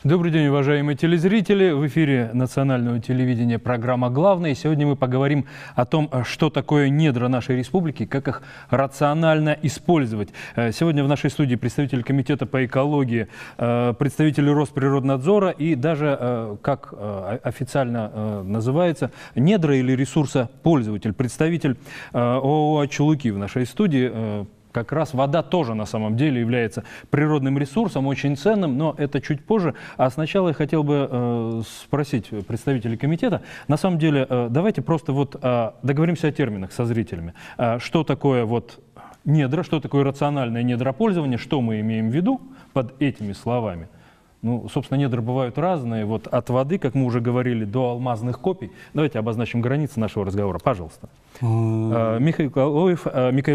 Добрый день, уважаемые телезрители. В эфире национального телевидения программа «Главное». Сегодня мы поговорим о том, что такое недра нашей республики, как их рационально использовать. Сегодня в нашей студии представитель Комитета по экологии, представители Росприроднадзора и даже, как официально называется, недра или ресурсопользователь, представитель ООО «Чулуки» в нашей студии. Как раз вода тоже на самом деле является природным ресурсом, очень ценным, но это чуть позже. А сначала я хотел бы спросить представителей комитета. На самом деле, давайте просто вот договоримся о терминах со зрителями. Что такое вот недра, что такое рациональное недропользование, что мы имеем в виду под этими словами? Ну, собственно, недра бывают разные, вот от воды, как мы уже говорили, до алмазных копий. Давайте обозначим границы нашего разговора, пожалуйста. Михаил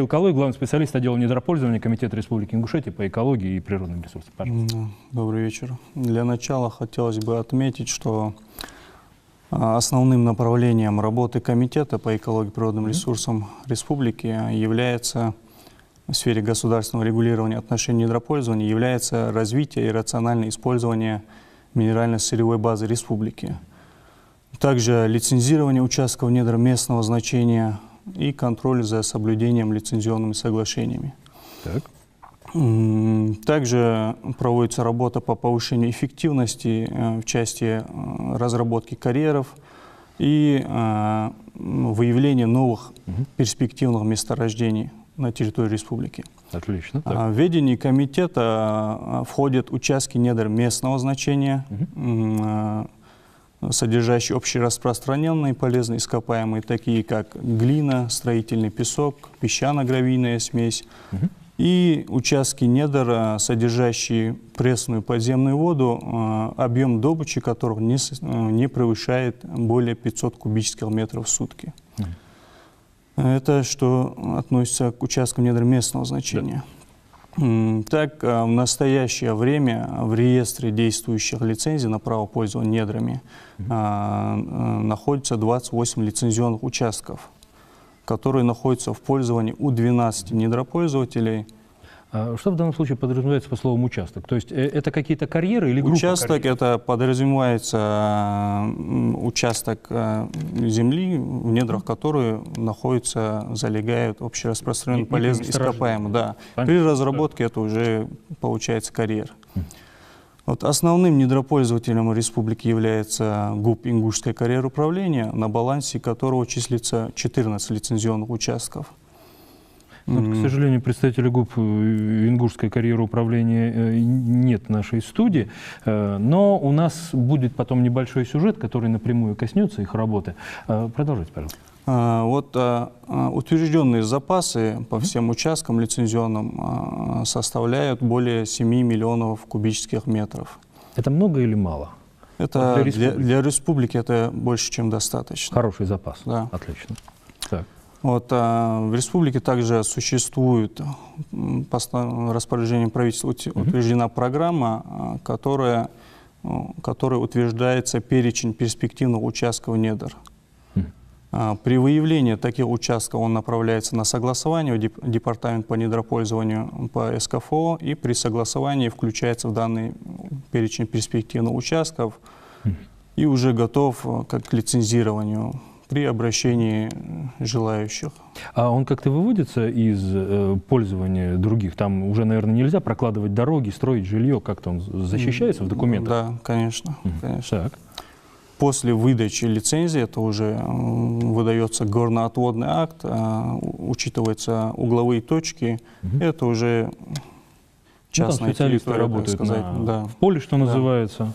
Калой, главный специалист отдела недропользования Комитета Республики Ингушетия по экологии и природным ресурсам. Пожалуйста. Добрый вечер. Для начала хотелось бы отметить, что основным направлением работы Комитета по экологии и природным ресурсам Республики является в сфере государственного регулирования отношений недропользования является развитие и рациональное использование минерально-сырьевой базы республики. Также лицензирование участков недр местного значения и контроль за соблюдением лицензионными соглашениями. Также проводится работа по повышению эффективности в части разработки карьеров и выявления новых перспективных месторождений на территории республики. Отлично. В ведении комитета входят участки недр местного значения, содержащие общераспространенные полезные ископаемые, такие как глина, строительный песок, песчано-гравийная смесь, и участки недр, содержащие пресную подземную воду, объем добычи которых не превышает более 500 кубических метров в сутки. Это что относится к участкам недр местного значения. Так, в настоящее время в реестре действующих лицензий на право пользования недрами находится 28 лицензионных участков, которые находятся в пользовании у 12 недропользователей. Что в данном случае подразумевается по словам участок? То есть это какие-то карьеры или группы Участок карьер? это подразумевается участок земли, в недрах которой находятся, залегают общераспространенные полезные ископаемые. Да. При разработке это уже получается карьер. Вот основным недропользователем республики является ГУП «Ингушское карьеруправление», на балансе которого числится 14 лицензионных участков. Вот, к сожалению, представителя ГУП «Ингушское карьеруправление» нет в нашей студии, но у нас будет потом небольшой сюжет, который напрямую коснется их работы. Продолжайте, пожалуйста. Вот утвержденные запасы по всем участкам лицензионным составляют более 7 миллионов кубических метров. Это много или мало? Это для республики это больше, чем достаточно. Хороший запас. Да. Отлично. Так. Вот, в республике также существует распоряжением правительства утверждена программа, которая утверждается перечень перспективных участков недр. При выявлении таких участков он направляется на согласование в Департамент по недропользованию по СКФО, и при согласовании включается в данный перечень перспективных участков и уже готов к лицензированию при обращении желающих. А он как-то выводится из пользования других? Там уже, наверное, нельзя прокладывать дороги, строить жилье, как-то он защищается в документах? Да, конечно. Так. После выдачи лицензии, это уже выдается горно-отводный акт, учитываются угловые точки, это уже частная территория, работают в поле, что называется.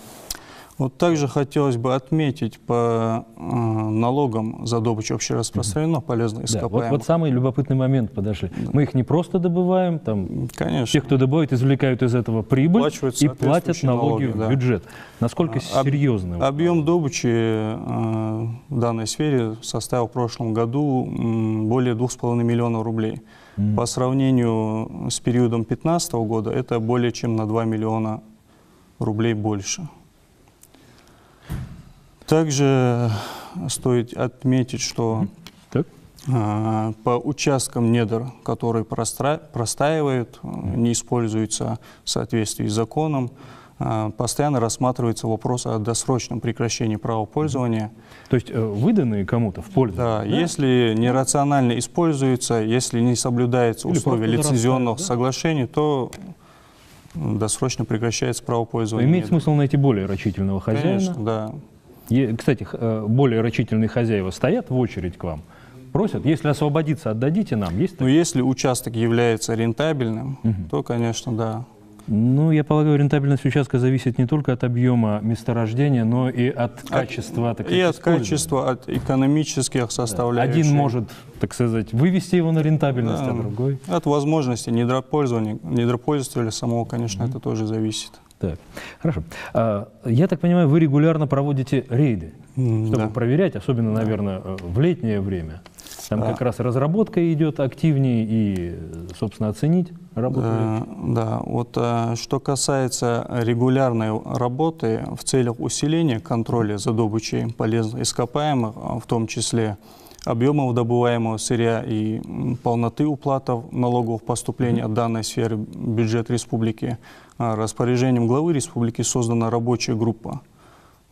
Вот также хотелось бы отметить по налогам за добычу общераспространенных полезных ископаемых. Вот самый любопытный момент подошли. Мы их не просто добываем, там, те, кто добывает, извлекают из этого прибыль и платят налоги в бюджет. Насколько серьезно? Объем добычи в данной сфере составил в прошлом году более 2,5 миллиона рублей. По сравнению с периодом 2015 года это более чем на 2 миллиона рублей больше. Также стоит отметить, что по участкам недр, которые простаивают, не используются в соответствии с законом, постоянно рассматривается вопрос о досрочном прекращении права пользования. То есть выданные кому-то в пользу? Да, если нерационально используется, если не соблюдаются условия лицензионных соглашений, то досрочно прекращается право пользования. Имеет смысл найти более рачительного хозяина? Конечно, да. Кстати, более рачительные хозяева стоят в очередь к вам? Просят, если освободиться, отдадите нам? Есть Но если участок является рентабельным, то, конечно, да. Ну, я полагаю, рентабельность участка зависит не только от объема месторождения, но и от качества. И от качества, от экономических составляющих. Один может, так сказать, вывести его на рентабельность, а другой... От возможности недропользователя самого, конечно, это тоже зависит. Так, хорошо. Я так понимаю, вы регулярно проводите рейды, чтобы проверять, особенно, наверное, в летнее время. Там как раз разработка идет активнее и, собственно, оценить работу. Да, вот что касается регулярной работы в целях усиления контроля за добычей полезных ископаемых, в том числе объемов добываемого сырья и полноты уплатов налоговых поступлений от данной сферы в бюджет республики, распоряжением главы республики создана рабочая группа,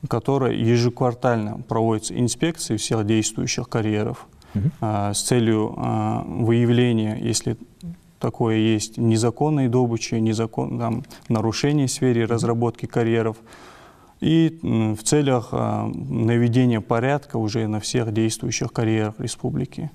которая ежеквартально проводится инспекции всех действующих карьеров с целью выявления, если такое есть, незаконной добычи, нарушений в сфере разработки карьеров, и в целях наведения порядка уже на всех действующих карьерах республики.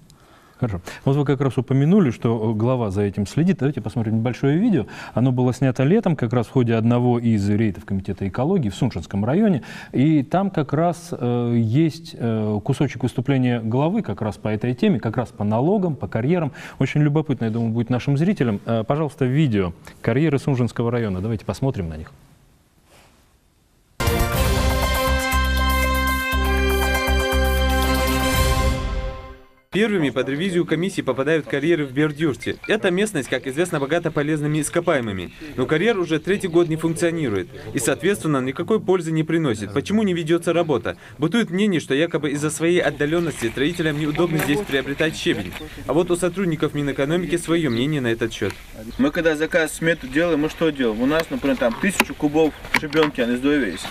Хорошо. Вот вы как раз упомянули, что глава за этим следит. Давайте посмотрим небольшое видео. Оно было снято летом, как раз в ходе одного из рейдов Комитета экологии в Сунжинском районе. И там как раз есть кусочек выступления главы как раз по этой теме, как раз по налогам, по карьерам. Очень любопытно, я думаю, будет нашим зрителям. Пожалуйста, видео «Карьеры Сунжинского района». Давайте посмотрим на них. Первыми под ревизию комиссии попадают карьеры в Бердюрте. Эта местность, как известно, богата полезными ископаемыми. Но карьер уже третий год не функционирует и, соответственно, никакой пользы не приносит. Почему не ведется работа? Бытует мнение, что якобы из-за своей отдаленности строителям неудобно здесь приобретать щебень. А вот у сотрудников Минэкономики свое мнение на этот счет. Мы когда заказ смету делаем, мы что делаем? У нас, например, там 1000 кубов шибенки, она сдоевесь.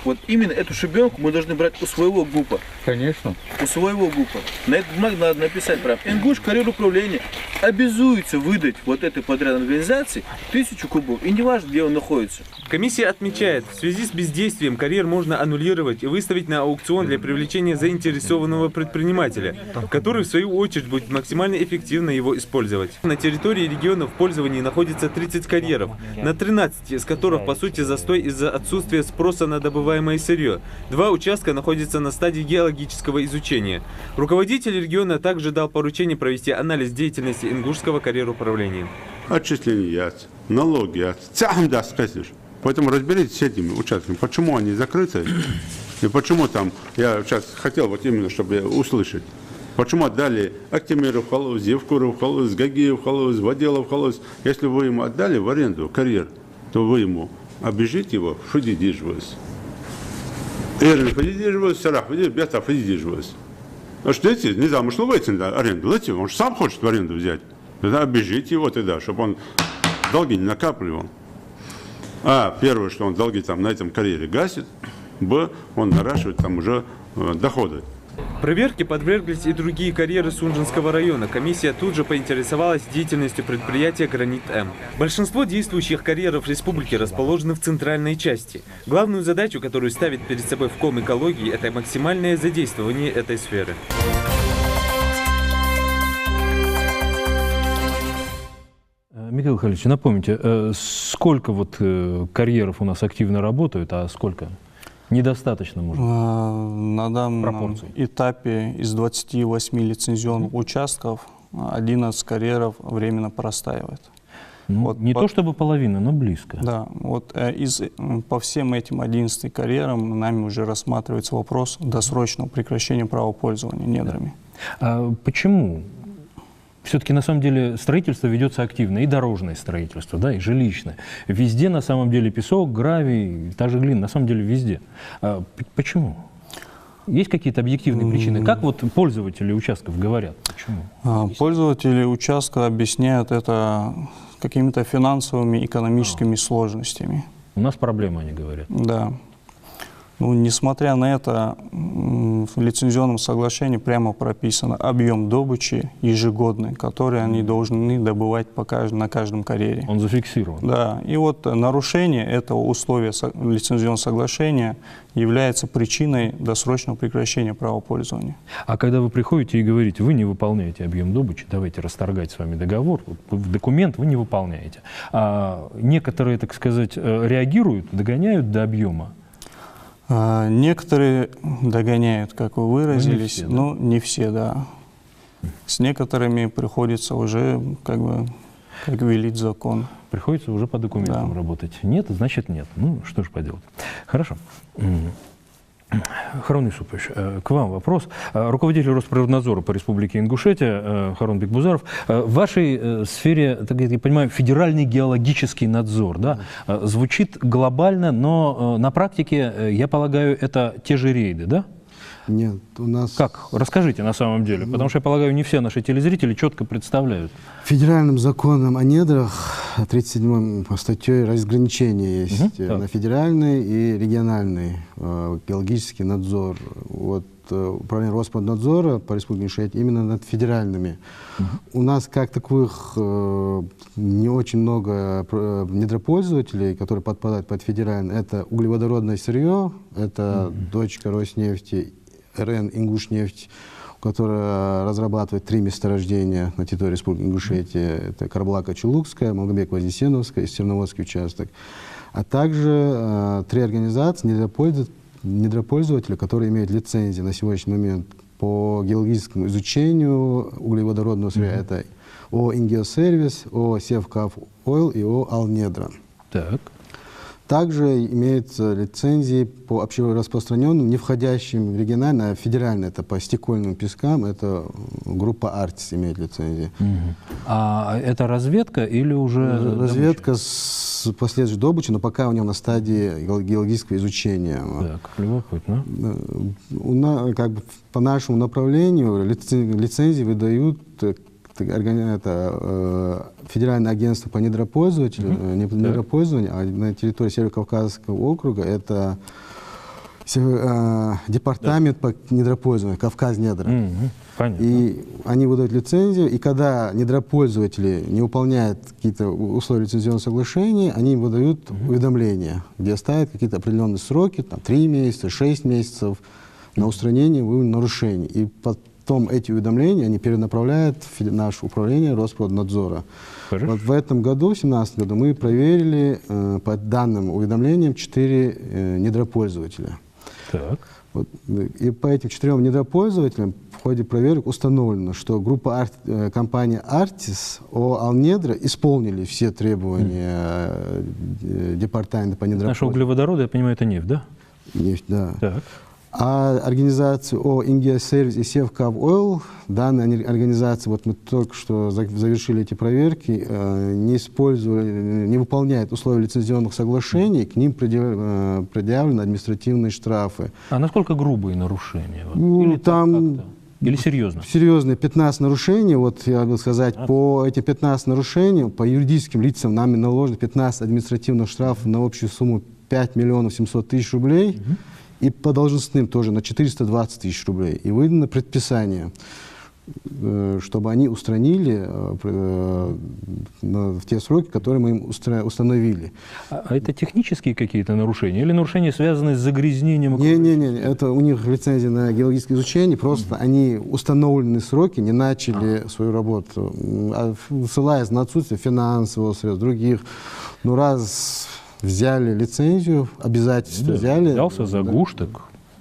Вот именно эту шибенку мы должны брать у своего ГУПа. Конечно. У своего ГУПа. На этот бумаге надо написать прям. НГУШ, карьер управления обязуется выдать вот этой подрядной организации 1000 кубов. И не важно, где он находится. Комиссия отмечает, в связи с бездействием карьер можно аннулировать и выставить на аукцион для привлечения заинтересованного предпринимателя, который в свою очередь будет максимально эффективно его использовать. На территории региона в пользовании находится 30 карьеров, на 13 из которых по сути застой из-за отсутствия спроса на добываемое сырье. 2 участка находятся на стадии геологического изучения. Руководитель региона также дал поручение провести анализ деятельности ингушского карьер-управления. Отчисления, налоги, поэтому разберитесь с этими участками, почему они закрыты и почему там, я сейчас хотел вот именно, чтобы услышать, почему отдали Актимиров холоз, Евкуров холоз, Гагиев холоз, Водилов холоз. Если вы ему отдали в аренду карьер, то вы ему обижите его, фудидиживаясь. Эрин фудидиживаясь, Сарах фудидиживаясь. А что эти, не знаю, может, вы на аренду, он же сам хочет в аренду взять. Тогда обижите его тогда, чтобы он долги не накапливал. А, первое, что он долги там на этом карьере гасит, Б, он наращивает там уже доходы. Проверке подверглись и другие карьеры Сунжинского района. Комиссия тут же поинтересовалась деятельностью предприятия «Гранит-М». Большинство действующих карьеров республики расположены в центральной части. Главную задачу, которую ставит перед собой Вком экологии, это максимальное задействование этой сферы. Михаил Михайлович, напомните, сколько вот карьеров у нас активно работают, а сколько недостаточно, может быть? На данном этапе из 28 лицензионных участков 11 карьеров временно простаивает. Ну, вот не то чтобы половина, но близко. Да, вот по всем этим 11 карьерам нами уже рассматривается вопрос досрочного прекращения права пользования недрами. А почему? Все-таки на самом деле строительство ведется активно, и дорожное строительство, да, и жилищное. Везде на самом деле песок, гравий, та же глина, на самом деле везде. А почему? Есть какие-то объективные причины? Как вот пользователи участков говорят? Почему? Пользователи участка объясняют это какими-то финансовыми, экономическими сложностями. У нас проблема, они говорят. Да. Ну, несмотря на это, в лицензионном соглашении прямо прописано объем добычи ежегодный, который они должны добывать на каждом карьере. Он зафиксирован. Да, и вот нарушение этого условия лицензионного соглашения является причиной досрочного прекращения права пользования. А когда вы приходите и говорите, вы не выполняете объем добычи, давайте расторгать с вами договор, в документ вы не выполняете. А некоторые, так сказать, реагируют, догоняют до объема. Некоторые догоняют, как вы выразились, но не все, да. С некоторыми приходится уже как велит закон. Приходится уже по документам работать. Нет, значит нет. Ну, что же поделать. Хорошо. Харун Юсупович, к вам вопрос. Руководитель Росприроднадзора по Республике Ингушетия Харун Бекбузаров. В вашей сфере, так я понимаю, федеральный геологический надзор, да? Звучит глобально, но на практике, я полагаю, это те же рейды, да? Нет, у нас... Как? Расскажите на самом деле, потому что, я полагаю, не все наши телезрители четко представляют. Федеральным законом о недрах, 37-й статьей, разграничение есть на федеральный и региональный геологический надзор. Вот управление Росприроднадзора по Республике Ингушетия именно над федеральными. У нас как таковых не очень много недропользователей, которые подпадают под федеральный. Это углеводородное сырье, это дочка Роснефти, РН «Ингушнефть», которая разрабатывает 3 месторождения на территории Республики Ингушетия. Это Карабулака-Чулукская, Малгобек-Вознесеновская и Стерноводский участок. А также 3 организации недропользователя, которые имеют лицензии на сегодняшний момент по геологическому изучению углеводородного сырья. Это ООО «Ингеосервис», ООО «Севкав Ойл» и ООО «Алнедра». Так. Также имеются лицензии по общераспространенным, не входящим в региональное, а федеральное, это по стекольным пескам, это группа «Артис» имеет лицензии. А это разведка или уже разведка с последующей добычей, но пока у него на стадии геологического изучения. Так, любопытно. По нашему направлению лицензии выдают Федеральное агентство по недропользователю, не недропользованию, а на территории Северо-Кавказского округа это департамент по недропользованию, Кавказ-Недра. Понятно. И они выдают лицензию, и когда недропользователи не выполняют какие-то условия лицензионного соглашения, они им выдают уведомления, где ставят какие-то определенные сроки, там 3 месяца, 6 месяцев на устранение нарушений. И потом эти уведомления они перенаправляют в наше управление Росприроднадзора. Вот в этом году, в 2017 году, мы проверили по данным уведомлениям 4 недропользователя. Так. Вот, и по этим 4 недропользователям в ходе проверок установлено, что группа компании «Артис» ООО «Алнедра» исполнили все требования департамента по недропользованию. Наши углеводороды, я понимаю, это нефть, да? Нефть, да. Так. А организации ООО «Ингеосервис» и «Севкав Ойл», данные организации, вот мы только что завершили эти проверки, не выполняют условия лицензионных соглашений, к ним предъявлены административные штрафы. А насколько грубые нарушения? Или там... Или серьезно? Серьезные 15 нарушений. Вот я бы сказать, по этим 15 нарушениям, по юридическим лицам нами наложено 15 административных штрафов на общую сумму 5 миллионов 700 тысяч рублей. И по должностным тоже на 420 тысяч рублей. И выдано предписание, чтобы они устранили в те сроки, которые мы им установили. А это технические какие-то нарушения или нарушения, связанные с загрязнением? Не, это у них лицензия на геологическое изучение, просто они установленные сроки не начали свою работу, ссылаясь на отсутствие финансового средств, других. Ну, раз взяли лицензию, обязательства взяли. Взялся за гуш, так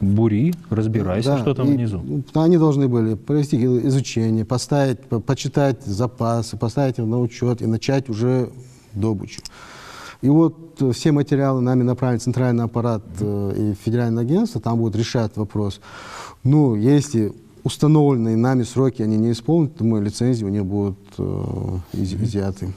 бури, разбирайся, что там внизу. Они должны были провести изучение, почитать запасы, поставить их на учет и начать уже добычу. И вот все материалы нами направлены в центральный аппарат и федеральное агентство, там будут решать вопрос. Ну, если установленные нами сроки они не исполнят, то мы лицензии у них будут изъяты.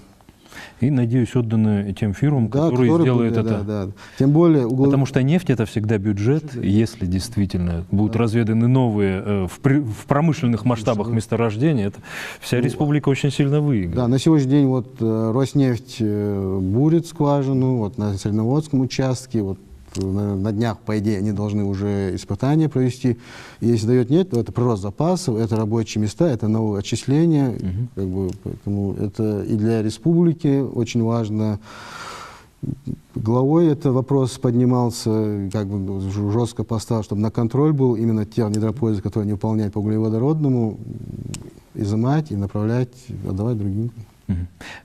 И, надеюсь, отданы тем фирмам, Да, которые сделают были, это. да. Тем более Потому что нефть — это всегда бюджет. Если действительно будут разведаны новые в промышленных масштабах месторождения, это вся республика очень сильно выиграет. Да, на сегодняшний день вот Роснефть бурит скважину вот на Средноводском участке. Вот на днях, по идее, они должны уже испытания провести. И если дает нет, то это прирост запасов, это рабочие места, это новые отчисления. Как бы, поэтому это и для республики очень важно. Главой этот вопрос поднимался, как бы жестко поставил, чтобы на контроль был именно тех недропользователей, которые не выполняют по углеводородному, изымать и направлять, отдавать другим.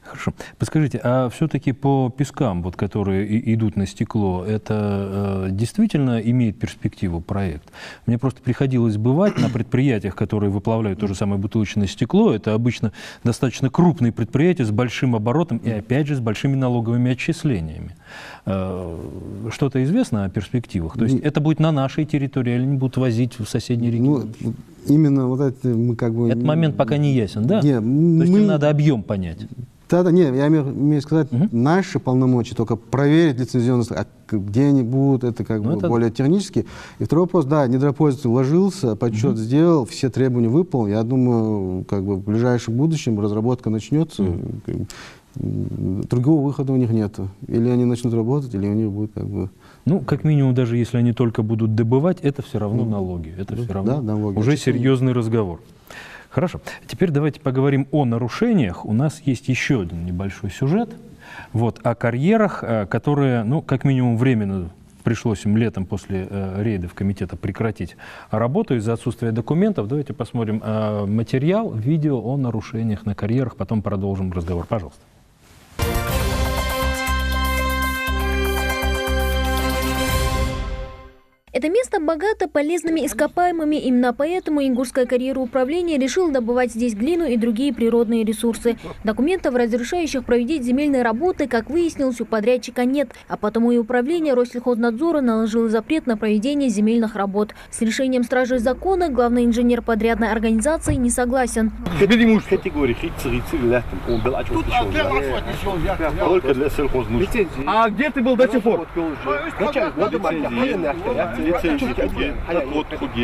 Хорошо. Подскажите, а все-таки по пескам, вот, которые идут на стекло, это действительно имеет перспективу проект? Мне просто приходилось бывать на предприятиях, которые выплавляют то же самое бутылочное стекло. Это обычно достаточно крупные предприятия с большим оборотом и, опять же, с большими налоговыми отчислениями. Что-то известно о перспективах? То есть это будет на нашей территории или они будут возить в соседние регионы? Ну, именно вот это мы как бы... Этот момент пока не ясен, да? Нет, то есть им надо объем понять. Да, нет, я имею сказать, наши полномочия только проверить лицензионность, а где они будут, это как бы более технически. И второй вопрос, да, недропользователь вложился, подсчет сделал, все требования выполнил. Я думаю, как бы в ближайшем будущем разработка начнется. Другого выхода у них нет. Или они начнут работать, или у них будет как бы... Ну, как минимум, даже если они только будут добывать, это все равно налоги. Это все равно налоги. Уже серьезный разговор. Хорошо. Теперь давайте поговорим о нарушениях. У нас есть еще один небольшой сюжет вот, о карьерах, которые, ну, как минимум, временно пришлось им летом после рейдов комитета прекратить работу из-за отсутствия документов. Давайте посмотрим материал, видео о нарушениях на карьерах, потом продолжим разговор. Пожалуйста. Это место богато полезными ископаемыми, именно поэтому Ингушское карьероуправление решило добывать здесь глину и другие природные ресурсы. Документов, разрешающих проводить земельные работы, как выяснилось, у подрядчика нет, а потому и управление Россельхознадзора наложило запрет на проведение земельных работ. С решением стражей закона главный инженер подрядной организации не согласен. А где ты был до сих пор?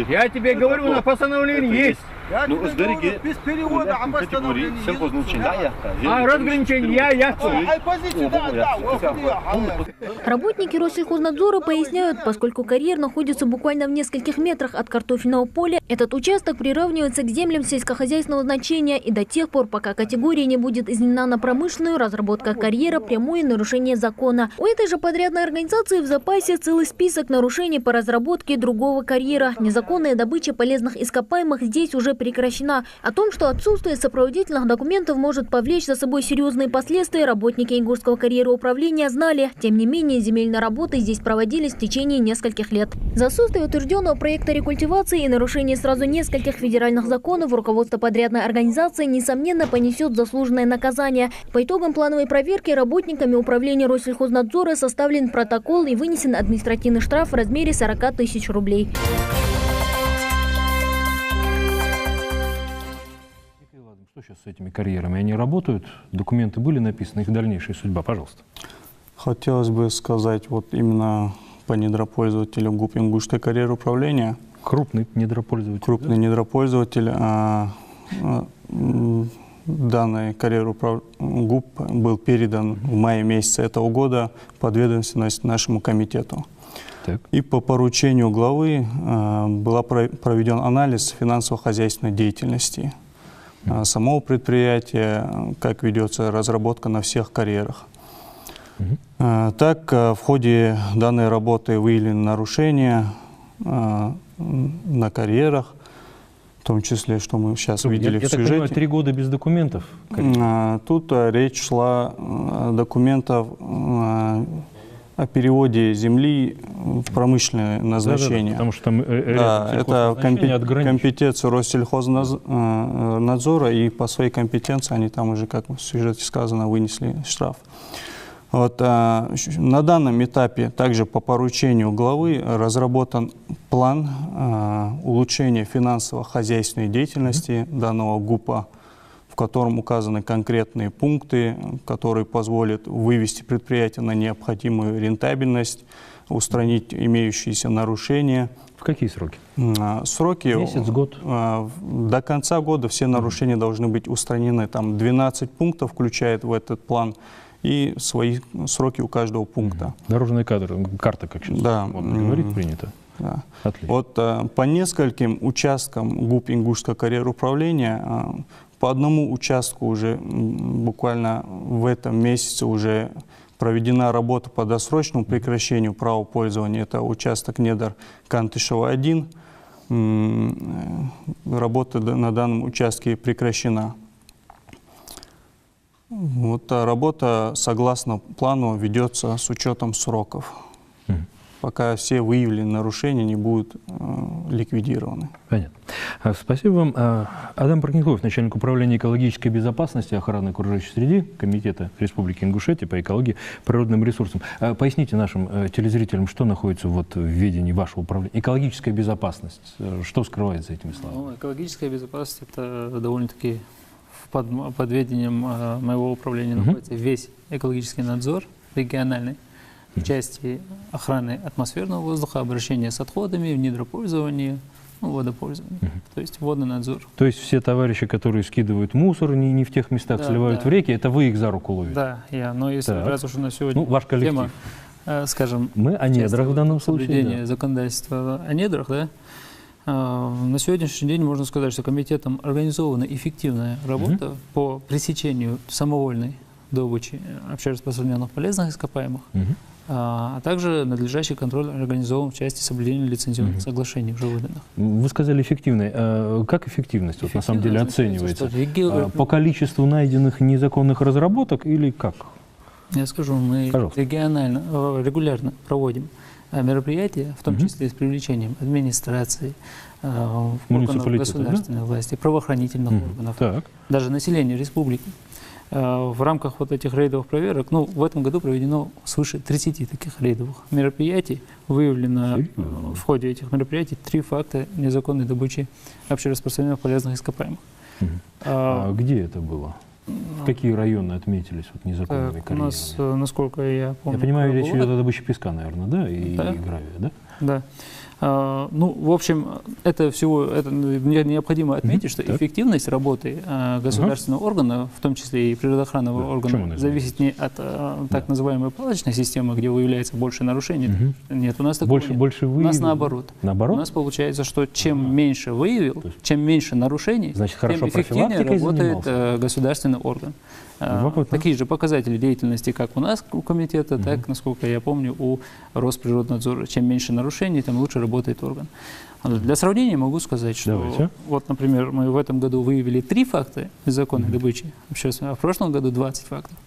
Я тебе говорю, на постановлении есть. Ну, без перевода, а разграничение Работники Россельхознадзора поясняют, поскольку карьер находится буквально в нескольких метрах от картофельного поля, этот участок приравнивается к землям сельскохозяйственного значения, и до тех пор, пока категория не будет изменена на промышленную, разработка карьера – прямое нарушение закона. У этой же подрядной организации в запасе целый список нарушений по разработке другого карьера. Незаконная добыча полезных ископаемых здесь уже прекращена. О том, что отсутствие сопроводительных документов может повлечь за собой серьезные последствия, работники Ингушского карьероуправления знали. Тем не менее, земельные работы здесь проводились в течение нескольких лет. За отсутствие утвержденного проекта рекультивации и нарушение сразу нескольких федеральных законов руководство подрядной организации, несомненно, понесет заслуженное наказание. По итогам плановой проверки работниками управления Россельхознадзора составлен протокол и вынесен административный штраф в размере 40 тысяч рублей. Что сейчас с этими карьерами? Они работают? Документы были написаны? Их дальнейшая судьба? Пожалуйста. Хотелось бы сказать вот именно по недропользователю ГУП Ингушское карьероуправление. Крупный недропользователь. Крупный недропользователь. Данный ГУП был передан в мае месяце этого года под ведомственность нашему комитету. Так. И по поручению главы был проведен анализ финансово-хозяйственной деятельности самого предприятия, как ведется разработка на всех карьерах. Так, в ходе данной работы выявлены нарушения на карьерах, в том числе, что мы сейчас видели в сюжете. Я так понимаю, 3 года без документов? Тут речь шла о документах о переводе земли в промышленное назначение. Потому что там это компетенция Россельхознадзора, и по своей компетенции они там уже, как в сюжете сказано, вынесли штраф. Вот, на данном этапе также по поручению главы разработан план улучшения финансово-хозяйственной деятельности данного ГУПа, в котором указаны конкретные пункты, которые позволят вывести предприятие на необходимую рентабельность, устранить имеющиеся нарушения. В какие сроки? Сроки Месяц, год? До конца года все нарушения должны быть устранены. Там 12 пунктов включает в этот план и свои сроки у каждого пункта. Дорожная карта, как сейчас модно говорить, принято. Да. Отлично. Вот по нескольким участкам ГУП Ингушского карьеруправления, по одному участку уже буквально в этом месяце уже проведена работа по досрочному прекращению права пользования. Это участок недр Кантышева-1. Работа на данном участке прекращена. Вот работа, согласно плану, ведется с учетом сроков, пока все выявленные нарушения не будут ликвидированы. Понятно. Спасибо вам. Адам Паркинков, начальник управления экологической безопасности и охраны окружающей среды Комитета Республики Ингушетия по экологии и природным ресурсам. Поясните нашим телезрителям, что находится вот в ведении вашего управления. Экологическая безопасность. Что скрывает за этими словами? Ну, экологическая безопасность – это довольно-таки под ведением моего управления находится весь экологический надзор региональный в части охраны атмосферного воздуха, обращения с отходами, в недропользовании, водопользовании. То есть водный надзор. То есть все товарищи, которые скидывают мусор, не в тех местах сливают в реки, это вы их за руку ловите? Да, я. Но если раз уж у нас сегодня ваш коллектив. Тема, скажем, мы о недрах в данном случае. Соблюдение законодательства о недрах, да? На сегодняшний день можно сказать, что комитетом организована эффективная работа по пресечению самовольной добычи общераспространенных полезных ископаемых, а также надлежащий контроль организован в части соблюдения лицензионных соглашений уже выданных. Вы сказали эффективной. Как эффективность вот, на самом деле оценивается? По количеству найденных незаконных разработок или как? Я скажу, мы регулярно проводим мероприятия, в том числе с привлечением администрации, органов государственной власти, правоохранительных органов, даже населения республики. В рамках вот этих рейдовых проверок, в этом году проведено свыше 30 таких рейдовых мероприятий. Выявлено в ходе этих мероприятий 3 факта незаконной добычи общераспространенных полезных ископаемых. А где это было? Какие районы отметились вот, незаконными карьерами? У нас, насколько я помню... Я понимаю, речь идет о добыче песка, наверное, да? И гравия, да? Да. В общем, это необходимо отметить, что эффективность работы государственного органа, в том числе и природоохранного органа, зависит не от так называемой палочной системы, где выявляется больше нарушений. Нет, у нас такого нет. Больше выявил? У нас наоборот. Наоборот? У нас получается, что чем меньше выявил, чем меньше нарушений, тем эффективнее работает государственный орган. Такие же показатели деятельности, как у нас, у комитета, так, насколько я помню, у Росприроднадзора. Чем меньше нарушений, тем лучше работает орган. Для сравнения могу сказать, что, вот, например, мы в этом году выявили 3 факта незаконной добычи, а в прошлом году 20 фактов.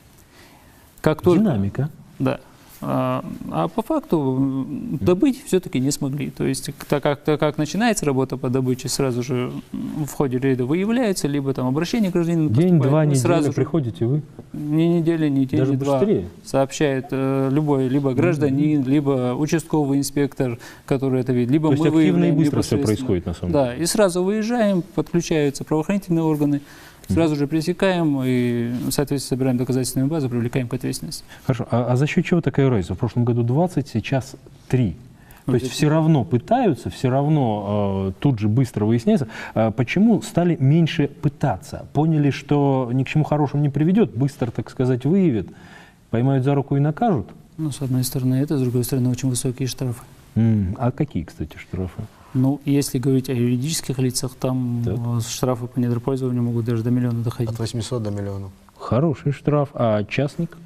Динамика. Да. А по факту добыть все-таки не смогли. То есть, так как начинается работа по добыче, сразу же в ходе рейда выявляется, либо там обращение гражданина. День-два, неделя приходите вы? Не неделя, не день, не два. Сообщает любой, либо гражданин, либо участковый инспектор, который это видит, либо мы выявляем. То есть активно и быстро все происходит на самом деле. Да, и сразу выезжаем, подключаются правоохранительные органы, сразу же пресекаем и, соответственно, собираем доказательственную базу, привлекаем к ответственности. Хорошо. А за счет чего такая разница? В прошлом году 20, сейчас 3. То есть все равно пытаются, все равно тут же быстро выясняется. Почему стали меньше пытаться? Поняли, что ни к чему хорошему не приведет, быстро, так сказать, выявят, поймают за руку и накажут? С одной стороны это, с другой стороны очень высокие штрафы. А какие, кстати, штрафы? Если говорить о юридических лицах, там штрафы по недропользованию могут даже до миллиона доходить. От 800 до миллиона. Хороший штраф. А частник?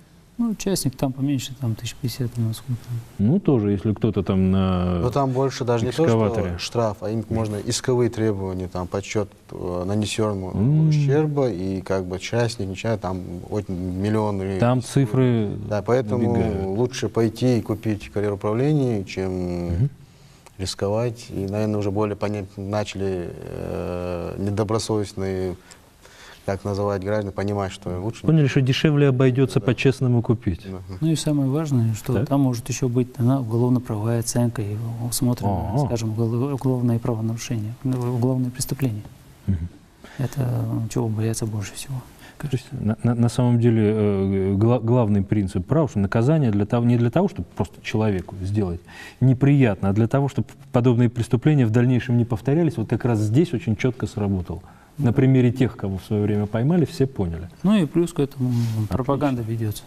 Частник там поменьше, там 1050, сколько. Тоже, если кто-то там на Но там больше даже не то, что штраф, а можно исковые требования, там подсчет нанесенного ущерба, и частник, ничего, там миллионы. Там цифры. Да, поэтому лучше пойти и купить карьеруправление, чем рисковать. И, наверное, уже более начали недобросовестные, как называть граждан, понимать, что лучше... Поняли, что дешевле обойдется по-честному купить. И самое важное, что там может еще быть дана уголовно-правовая оценка и усмотрено, скажем, уголовное правонарушение, уголовное преступление. Это чего бояться больше всего. То есть, на самом деле главный принцип прав, что наказание не для того, чтобы просто человеку сделать неприятно, а для того, чтобы подобные преступления в дальнейшем не повторялись. Вот как раз здесь очень четко сработал. На примере тех, кого в свое время поймали, все поняли. Ну и плюс к этому пропаганда ведется.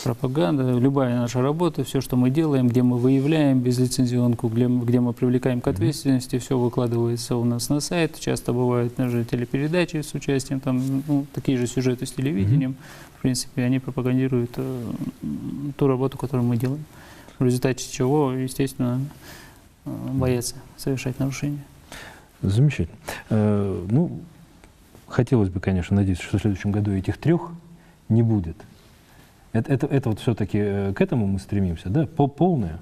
Пропаганда, любая наша работа, все, что мы делаем, где мы выявляем безлицензионку, где мы привлекаем к ответственности, все выкладывается у нас на сайт. Часто бывают даже телепередачи с участием, там, такие же сюжеты с телевидением. В принципе, они пропагандируют ту работу, которую мы делаем. В результате чего, естественно, боятся совершать нарушения. Замечательно. Ну, хотелось бы, конечно, надеяться, что в следующем году этих 3 не будет. Это вот все-таки к этому мы стремимся, да? Полная?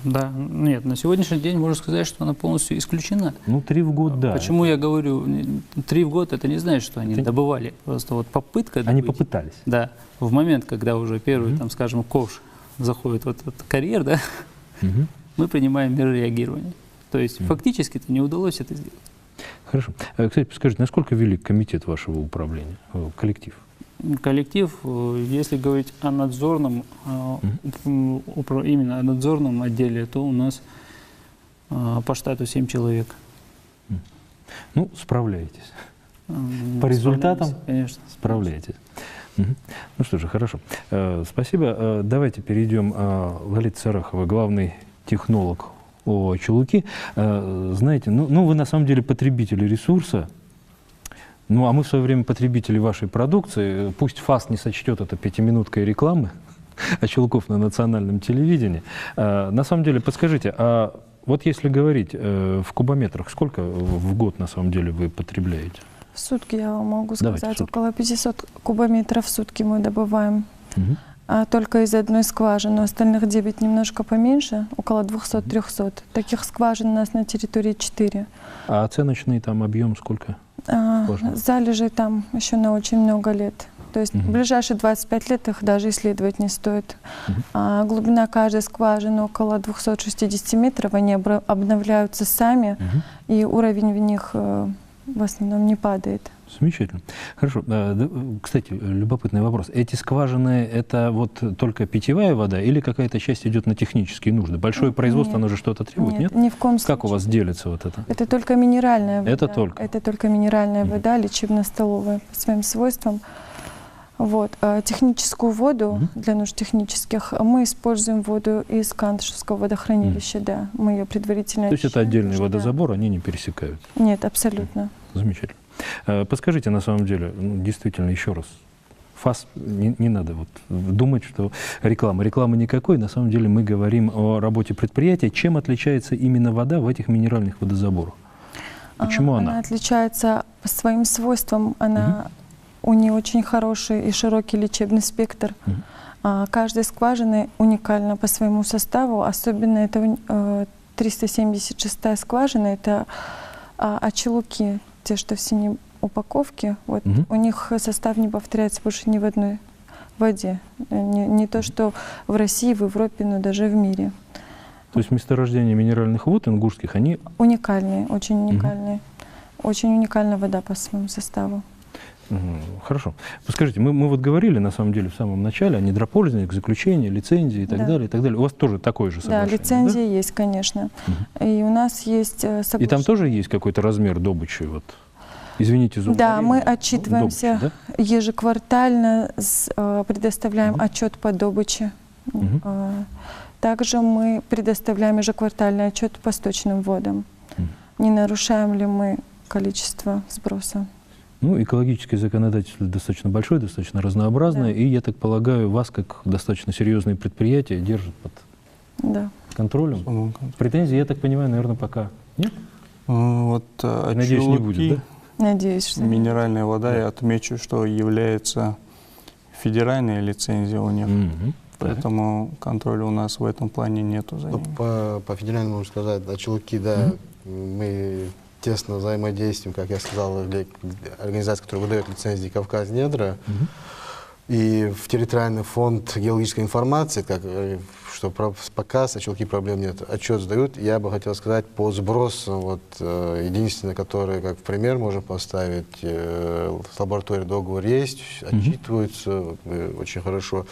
Да, нет, на сегодняшний день можно сказать, что она полностью исключена. Ну, 3 в год, да. Почему я говорю 3 в год, это не значит, что они добывали. Просто вот попытка Они добыть, попытались. Да, в момент, когда уже первый, там, скажем, ковш заходит вот этот карьер, да, мы принимаем меры реагирования. То есть фактически-то не удалось это сделать. Хорошо. Кстати, подскажите, насколько велик комитет вашего управления, коллектив? Коллектив, если говорить о надзорном, именно о надзорном отделе, то у нас по штату 7 человек. Ну, справляетесь. По результатам, конечно, справляетесь. Ну что же, хорошо. Спасибо. Давайте перейдем. Лолита Сарахова, главный технолог ООО «Чулуки». Знаете, ну вы на самом деле потребители ресурса. Ну, а мы в свое время потребители вашей продукции. Пусть ФАС не сочтет это 5-минуткой рекламы, а Чулуков на национальном телевидении. На самом деле, подскажите, а вот если говорить в кубометрах, сколько в год на самом деле вы потребляете? В сутки я вам могу сказать, Давайте, около 500 кубометров в сутки мы добываем. Только из одной скважины, остальных 9 немножко поменьше, около 200-300. Таких скважин у нас на территории 4. А оценочный там объем сколько? Залежи там еще на очень много лет. То есть в ближайшие 25 лет их даже исследовать не стоит. Глубина каждой скважины около 260 метров, они обновляются сами, и уровень в них в основном не падает. Замечательно. Хорошо. Кстати, любопытный вопрос. Эти скважины, это вот только питьевая вода или какая-то часть идет на технические нужды? Большое производство, оно же что-то требует, нет? Ни в коем случае. Как у вас делится вот это? Это только минеральная вода. Это только? Это только минеральная вода, лечебно-столовая по своим свойствам. Вот. Техническую воду для нужд технических мы используем воду из Кантышевского водохранилища, да. Мы ее предварительно То есть это отдельный водозабор, они не пересекают? Нет, абсолютно. Замечательно. Подскажите, на самом деле, действительно, еще раз, ФАС, не надо вот думать, что рекламы никакой. На самом деле мы говорим о работе предприятия. Чем отличается именно вода в этих минеральных водозаборах? Почему она? Она отличается по своим свойствам. У нее очень хороший и широкий лечебный спектр. Каждая скважина уникальна по своему составу. Особенно это 376-я скважина, это Чулуки, те, что в синей упаковке. Вот, у них состав не повторяется больше ни в одной воде. Не то, что в России, в Европе, но даже в мире. То есть месторождения минеральных вод ингушских, они... Уникальные, очень уникальные. Очень уникальная вода по своему составу. Хорошо. Скажите, мы вот говорили, на самом деле, в самом начале о недропользовании, заключении, лицензии и так далее, и так далее. У вас тоже такое же соглашение? Да, лицензия есть, конечно. И у нас есть соглашение. И там тоже есть какой-то размер добычи? Вот. Извините за Да, мы отчитываемся добычи, да? Ежеквартально, предоставляем отчет по добыче. Также мы предоставляем ежеквартальный отчет по сточным водам. Не нарушаем ли мы количество сброса? Ну, экологическое законодательство достаточно большое, достаточно разнообразное, и, я так полагаю, вас, как достаточно серьезные предприятия, держат под контролем. Претензий, я так понимаю, наверное, пока нет? Вот, надеюсь, не будет, да? Надеюсь, что минеральная вода, я отмечу, что является федеральной лицензией у них. Поэтому контроля у нас в этом плане нету за ними. По федеральному можно сказать, Чулуки, да, мы тесно взаимодействуем, как я сказал, организация, которая выдает лицензии «Кавказ-Недра». И И в территориальный фонд геологической информации, что пока с Очилки проблем нет, отчет сдают. Я бы хотел сказать, по сбросу, вот, единственное, которое, как в пример можно поставить, в лаборатории договор есть, отчитываются очень хорошо.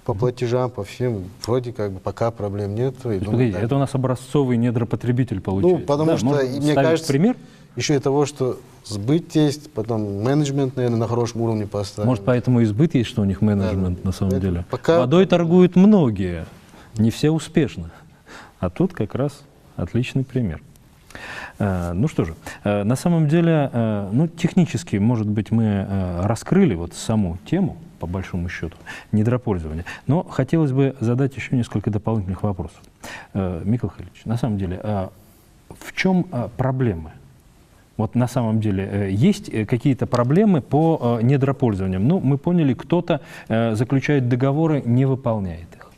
По платежам, по всем, вроде как бы пока проблем нет. Погодите, это у нас образцовый недропотребитель получается. Ну, потому что, мне кажется, пример? Еще и того, что сбыт есть, потом менеджмент, наверное, на хорошем уровне поставлен. Может, поэтому и сбыт есть, что у них менеджмент на самом деле. Водой торгуют многие, не все успешно. А тут как раз отличный пример. Ну что же, на самом деле, ну, технически, может быть, мы раскрыли вот саму тему, по большому счету, недропользования. Но хотелось бы задать еще несколько дополнительных вопросов. Михаил Хайлович, на самом деле, в чем проблемы? Вот на самом деле есть какие-то проблемы по недропользованиям. Ну, мы поняли, кто-то заключает договоры, не выполняет их.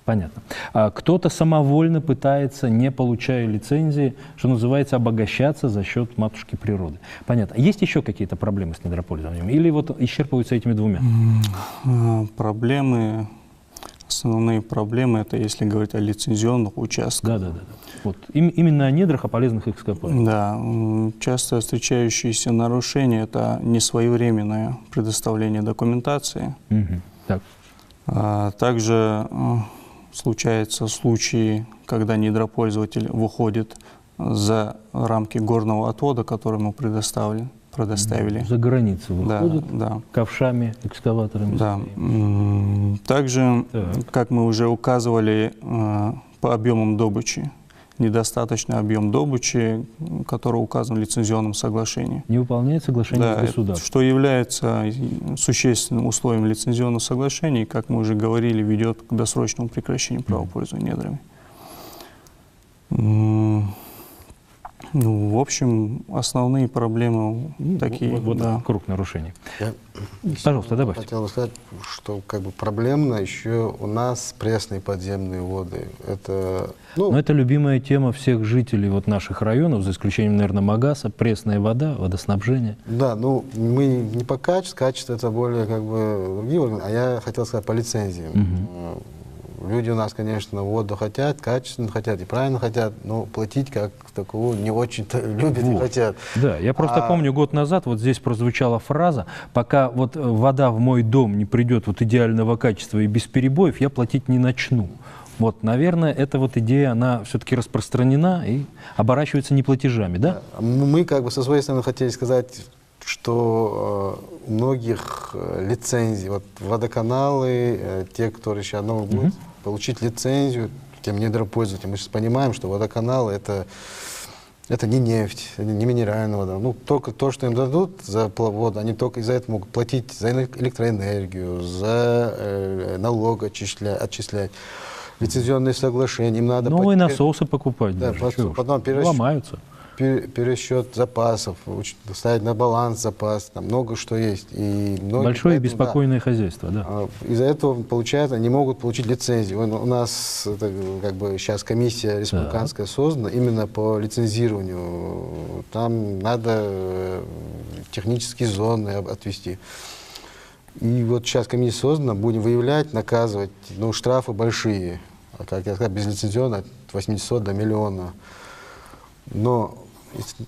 Понятно. Кто-то самовольно пытается, не получая лицензии, что называется, обогащаться за счет матушки природы. Понятно. Есть еще какие-то проблемы с недропользованием? Или вот исчерпываются этими двумя? Проблемы, основные проблемы, это если говорить о лицензионных участках. Да. Вот. Именно о недрах, о полезных ископаемых. Да. Часто встречающиеся нарушения – это несвоевременное предоставление документации. Так. Также случаются случаи, когда недропользователь выходит за рамки горного отвода, который ему предоставили. За границу выходит, да. Ковшами, экскаваторами. Да. Также, как мы уже указывали, по объемам добычи. Недостаточный объем добычи, который указан в лицензионном соглашении. Не выполняет соглашение с государством. Что является существенным условием лицензионного соглашения, и, как мы уже говорили, ведет к досрочному прекращению права пользования недрами. Ну, в общем, основные проблемы такие. Вот да. Круг нарушений. Пожалуйста, добавьте. Хотел бы сказать, что как бы проблемно еще у нас пресные подземные воды. Но это любимая тема всех жителей вот наших районов, за исключением, наверное, Магаса, пресная вода, водоснабжение. Да, ну мы не по качеству, качество это более как бы другие органы, а я хотел сказать по лицензиям. Люди у нас, конечно, воду хотят, качественно хотят и правильно хотят, но платить как такого не очень-то любят и хотят. Да, я просто помню, год назад вот здесь прозвучала фраза: пока вот вода в мой дом не придет вот идеального качества и без перебоев, я платить не начну. Вот, наверное, эта вот идея, она все-таки распространена и оборачивается неплатежами, да? Мы как бы со своей стороны хотели сказать, что у многих лицензий, вот водоканалы, те, которые сейчас будут получить лицензию, тем недропользователям. Мы сейчас понимаем, что водоканалы это не нефть, не минеральная вода. Ну, только то, что им дадут за воду, они только из-за этого могут платить за электроэнергию, за налог отчислять. Лицензионные соглашения, им надо... Новые насосы покупать, да, потом ломаются. Пересчет запасов, ставить на баланс запас, там много что есть. И большое и беспокойное хозяйство, да. Из-за этого, получается, они могут получить лицензию. У нас как бы сейчас комиссия республиканская создана именно по лицензированию. Там надо технические зоны отвести. И вот сейчас комиссия создана, будем выявлять, наказывать. Ну, штрафы большие, как я сказал, безлицензионно от 800 до 1 миллиона. Но...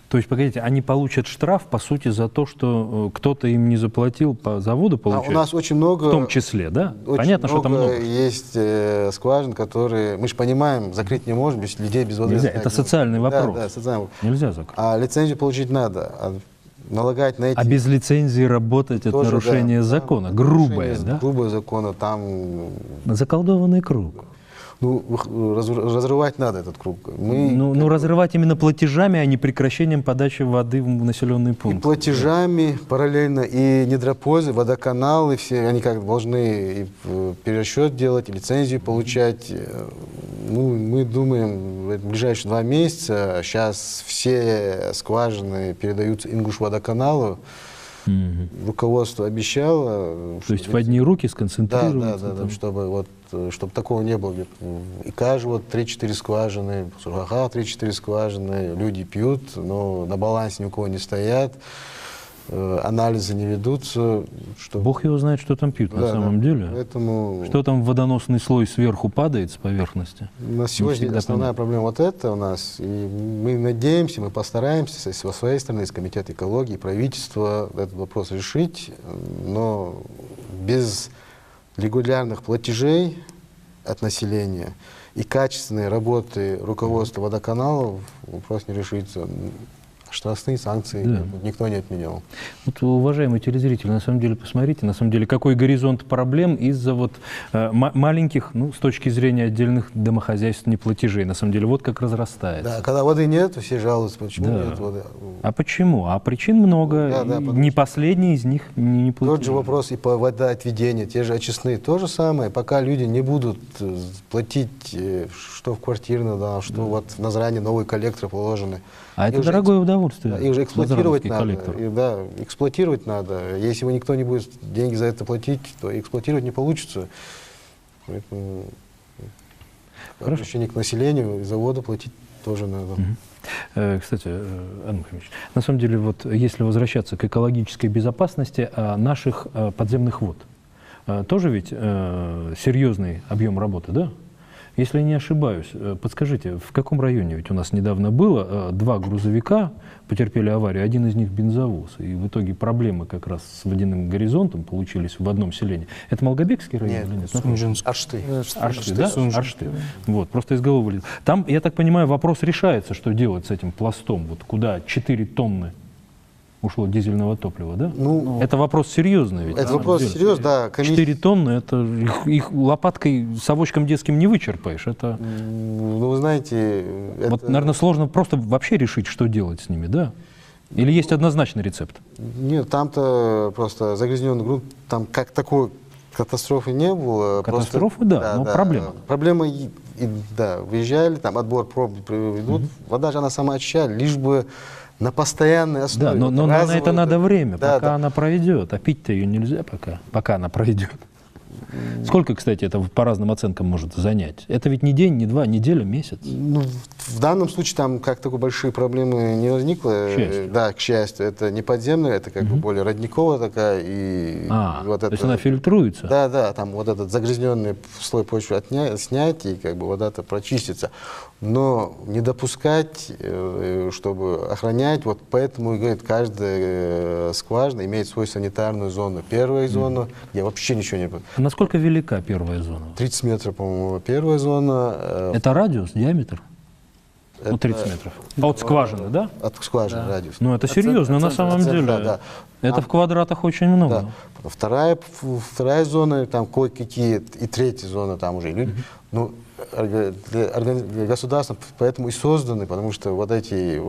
То есть, погодите, они получат штраф, по сути, за то, что кто-то им не заплатил по заводу, получается? У нас очень много... В том числе, да? Понятно, что там много. Есть скважин, которые... Мы же понимаем, закрыть не можем, без людей, без воды. Нельзя, это социальный вопрос. Да, социальный. Нельзя закрыть. А лицензию получить надо. Налагать на эти... А без лицензии работать — это нарушение закона, грубое, да? Грубое закона, там... Заколдованный круг. Ну, разрывать надо этот круг. Ну, разрывать именно платежами, а не прекращением подачи воды в населенный пункт. И платежами параллельно, и недропользы, водоканалы, все они как должны и перерасчет делать, и лицензию получать. Ну, мы думаем, в ближайшие 2 месяца, сейчас все скважины передаются Ингушводоканалу. Руководство обещало. То есть в одни руки сконцентрироваться? Да, чтобы такого не было. И каждый 3-4 скважины, 3-4 скважины, люди пьют, но на балансе ни у кого не стоят. анализы не ведутся. Что... Бог его знает, что там пьют на самом деле. Поэтому... Что там водоносный слой сверху падает с поверхности? На сегодня основная проблема вот это у нас. И мы надеемся, мы постараемся со своей стороны, с Комитета экологии, правительства этот вопрос решить, но без регулярных платежей от населения и качественной работы руководства водоканалов вопрос не решится. Штрафные санкции никто не отменял. Вот, уважаемые телезрители, на самом деле, посмотрите, на самом деле, какой горизонт проблем из-за вот маленьких, ну, с точки зрения отдельных домохозяйств, неплатежей. На самом деле, вот как разрастается. Да, когда воды нет, все жалуются, почему нет воды. А почему? А причин много, не последний из них не платежи. Тот же вопрос и по водоотведению, те же очистные, то же самое. Пока люди не будут платить, что в квартирный, да, что вот в Назране новые коллекторы положены. А это дорогое удовольствие. Их же эксплуатировать надо. Да, эксплуатировать надо. Если никто не будет деньги за это платить, то эксплуатировать не получится. Поэтому обращение к населению и заводу платить тоже надо. Кстати, Андрей Михайлович, на самом деле, вот если возвращаться к экологической безопасности наших подземных вод, тоже ведь серьезный объем работы, да? Если я не ошибаюсь, подскажите, в каком районе? Ведь у нас недавно было 2 грузовика потерпели аварию, один из них бензовоз. И в итоге проблемы как раз с водяным горизонтом получились в одном селении. Это Малгобекский район? Нет, Сунжинск. Аршты. Аршты, да? Аршты. Вот, просто из головы вылез. Там, я так понимаю, вопрос решается, что делать с этим пластом, вот куда 4 тонны ушло дизельного топлива, да? Ну, это вопрос серьезный ведь. Это вопрос серьезный, да. 4 тонны, это их лопаткой, совочком детским не вычерпаешь. Это, ну, вы знаете... Вот, наверное, сложно просто вообще решить, что делать с ними, да? Или есть однозначный рецепт? Нет, там-то просто загрязненный грунт, там как такой катастрофы не было. Катастрофы, просто, да, но проблема. Проблема, да, выезжали, там отбор проб ведут, вода же она сама очищает, лишь бы на постоянной основе. Да, но на это надо время, пока она пройдет. А пить-то ее нельзя пока она пройдет. Сколько, кстати, это по разным оценкам может занять? Это ведь не день, не 2, неделя, месяц. Ну, в данном случае там как такой большие проблемы не возникло. К счастью. Да, к счастью. Это не подземная, это как бы более родниковая такая. И вот то есть она фильтруется? Да, да, там вот этот загрязненный слой почвы снять, и как бы вода-то прочистится. Но не допускать, чтобы охранять, вот поэтому, говорит, каждая скважина имеет свою санитарную зону. Первая зона, где вообще ничего не будет. Насколько велика первая зона? 30 метров, по-моему, первая зона. Это радиус, диаметр? Ну, 30 метров. От скважины, да? От скважины радиус. Ну, это серьезно на самом деле. Да. Это в квадратах очень много. Да. Вторая зона, там кое-какие, и третья зона, там уже люди. Ну, государством поэтому и созданы, потому что вот эти,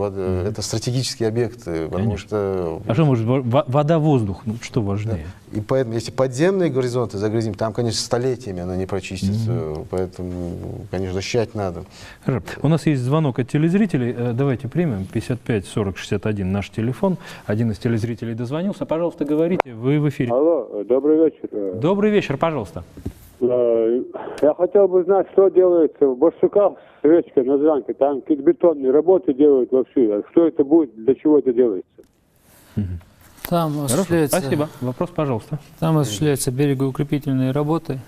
это стратегические объекты, потому что... А что может, вода, воздух, ну что важнее? Да. И поэтому, если подземные горизонты загрязним, там, конечно, столетиями она не прочистится, поэтому, конечно, защищать надо. Хорошо. У нас есть звонок от телезрителей, давайте примем, 55 40 61 наш телефон, один из телезрителей дозвонился, пожалуйста, говорите, вы в эфире. Алло, добрый вечер. Добрый вечер, пожалуйста. Я хотел бы знать, что делается в Барсуках с речкой Назранкой. Там какие-то бетонные работы делают вовсю. Что это будет, для чего это делается? Там осуществляется... Спасибо. Вопрос, пожалуйста. Там осуществляются берегоукрепительные работы.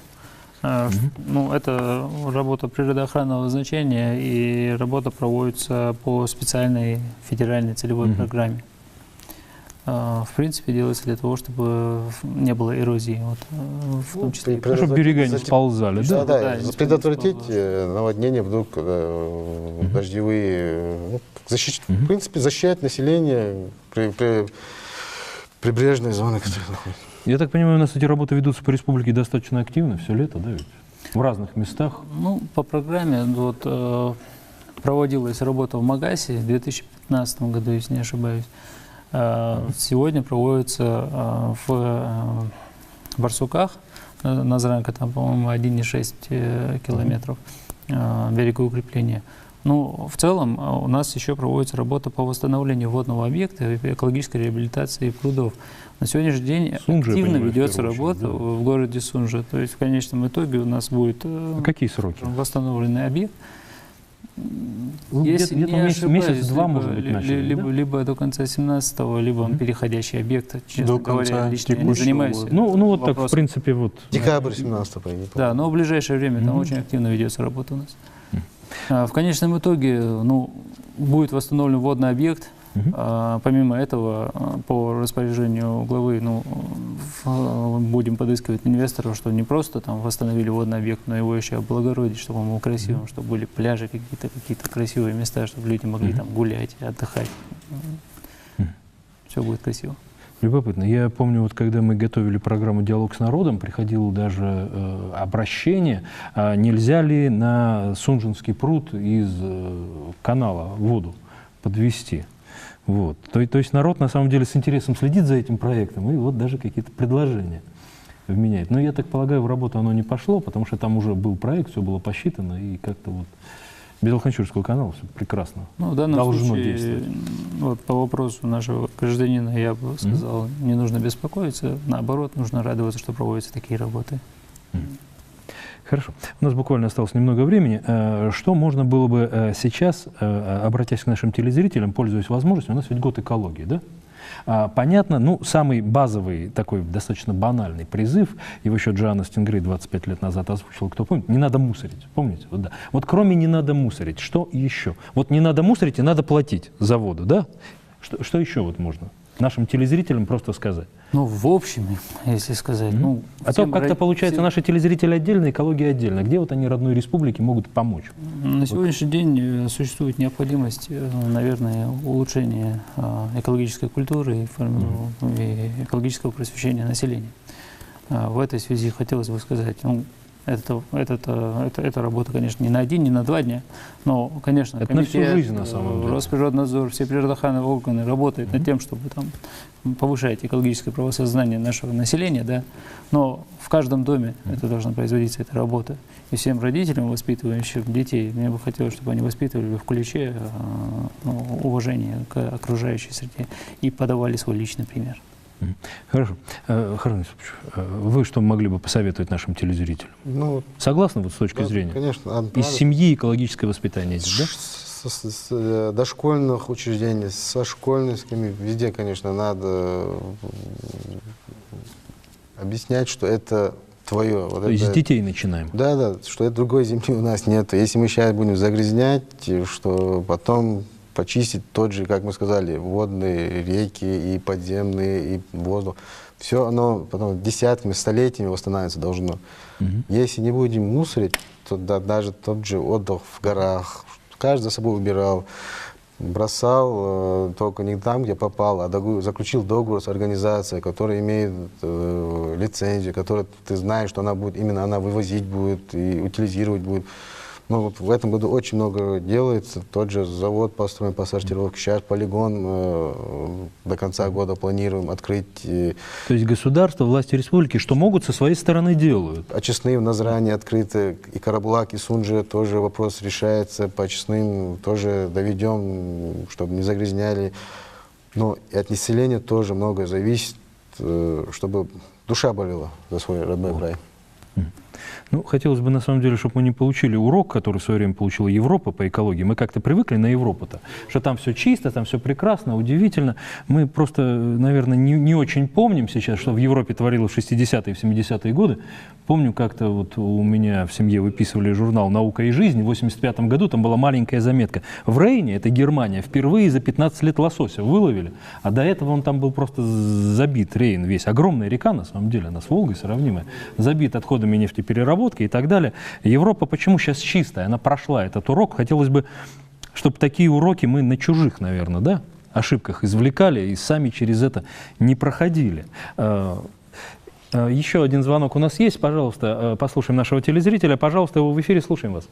Ну, это работа природоохранного значения, и работа проводится по специальной федеральной целевой программе. В принципе, делается для того, чтобы не было эрозии, вот, в том числе. Чтобы берега не сползали, да? Да, предотвратить наводнение вдруг, дождевые, в принципе, защищать население прибрежной зоны, которые находятся. Я так понимаю, у нас эти работы ведутся по республике достаточно активно, все лето, да, ведь? В разных местах? Ну, по программе вот, проводилась работа в Магасе в 2015 году, если не ошибаюсь. Сегодня проводится в Барсуках, Назранка, там, по-моему, 1,6 километров берегоукрепления. Ну, в целом у нас еще проводится работа по восстановлению водного объекта и экологической реабилитации прудов. На сегодняшний день активно ведется работа в городе Сунжа. То есть в конечном итоге у нас будет какие сроки? Восстановленный объект. Если где-то не ошибаюсь, месяц-два, может быть, начали, либо до конца 17-го, либо переходящий объект, честно До говоря, конца лично я не текущего занимаюсь. года. Ну вот так, в принципе, вот. Декабрь 17-го, я не помню. Да, но в ближайшее время там очень активно ведется работа у нас. В конечном итоге, будет восстановлен водный объект. Помимо этого, по распоряжению главы, будем подыскивать инвесторов, что не просто там восстановили водный объект, но его еще облагородить, чтобы он был красивым, чтобы были пляжи какие-то красивые места, чтобы люди могли там гулять, отдыхать. Все будет красиво. Любопытно. Я помню, вот когда мы готовили программу «Диалог с народом», приходило даже обращение, нельзя ли на Сунжинский пруд из канала воду подвести. Вот. То есть народ на самом деле с интересом следит за этим проектом и вот даже какие-то предложения вменяет. Но я так полагаю, в работу оно не пошло, потому что там уже был проект, все было посчитано и как-то вот без Алханчурского канала все прекрасно в данном должно случае, действовать. Вот по вопросу нашего гражданина я бы сказал, не нужно беспокоиться, наоборот, нужно радоваться, что проводятся такие работы. Хорошо. У нас буквально осталось немного времени. Что можно было бы сейчас, обратясь к нашим телезрителям, пользуясь возможностью, у нас ведь год экологии, да? Понятно, самый базовый, такой достаточно банальный призыв, его еще Джоанна Стингрей 25 лет назад озвучила, кто помнит, не надо мусорить, помните? Вот, да. Вот кроме не надо мусорить, что еще? Вот не надо мусорить и надо платить за воду, да? Что еще вот можно нашим телезрителям просто сказать? В общем, если сказать. А то как-то получается, наши телезрители отдельно, экология отдельно. Где вот они, родной республике, могут помочь? На сегодняшний день существует необходимость, наверное, улучшения экологической культуры и экологического просвещения населения. В этой связи хотелось бы сказать, эта работа, конечно, не на один, не на 2 дня, но, конечно, это комитет, на всю жизнь, на самом деле. Росприроднадзор, все природоохранные органы работают над тем, чтобы там повышать экологическое правосознание нашего населения, да, но в каждом доме это должна производиться эта работа. И всем родителям, воспитывающим детей, мне бы хотелось, чтобы они воспитывали в ключе уважения к окружающей среде и подавали свой личный пример. Хорошо. Харун Юсупович, вы что могли бы посоветовать нашим телезрителям? Согласны вот с точки зрения? Конечно. Из семьи экологическое воспитание, да? С дошкольных учреждений, со школьниками, везде, конечно, надо объяснять, что это твое. То есть с детей начинаем? Да, что это другой земли у нас нет. Если мы сейчас будем загрязнять, что потом почистить тот же, как мы сказали, водные реки и подземные, и воздух. Все оно потом десятками, столетиями восстанавливаться должно. Если не будем мусорить, то даже тот же отдых в горах, каждый за собой убирал, бросал только не там, где попал, а заключил договор с организацией, которая имеет лицензию, которая ты знаешь, что она будет, именно она вывозить будет и утилизировать будет. Вот в этом году очень много делается. Тот же завод построен по сортировке. Сейчас полигон до конца года планируем открыть. То есть государство, власти республики, что могут, со своей стороны делают? Очистные в Назране открыты. И Карабулак, и Сунжи тоже вопрос решается. По очистным тоже доведем, чтобы не загрязняли. Но и от населения тоже многое зависит, чтобы душа болела за свой родной край. Хотелось бы, на самом деле, чтобы мы не получили урок, который в свое время получила Европа по экологии. Мы как-то привыкли на Европу-то, что там все чисто, там все прекрасно, удивительно. Мы просто, наверное, не очень помним сейчас, что в Европе творилось в 60-е и 70-е годы. Помню, как-то вот у меня в семье выписывали журнал «Наука и жизнь». В 85 году там была маленькая заметка. В Рейне, это Германия, впервые за 15 лет лосося выловили. А до этого он там был просто забит, Рейн весь. Огромная река, на самом деле, она с Волгой сравнимая. Забит отходами нефтепереработки и так далее. Европа почему сейчас чистая? Она прошла этот урок. Хотелось бы, чтобы такие уроки мы на чужих, наверное, да, ошибках извлекали и сами через это не проходили. Еще один звонок у нас есть. Пожалуйста, послушаем нашего телезрителя. Пожалуйста, его в эфире, слушаем вас.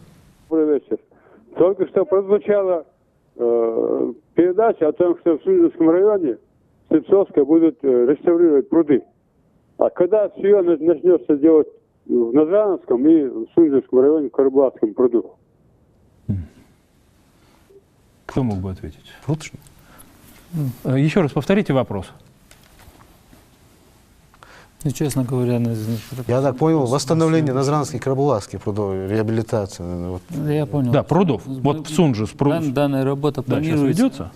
Добрый вечер. Только что прозвучала передача о том, что в Сунжинском районе Слепцовской будут реставрировать пруды. А когда все начнется делать в Назрановском и в Сунжинском районе, в Карабулакском пруду? Кто мог бы ответить? Еще раз повторите вопрос. Ну, честно говоря, я так понял, восстановление Назранских, Карабулакских прудов, реабилитация. Вот. Я понял. Да, прудов. Вот в Сунже. Данная работа планируется,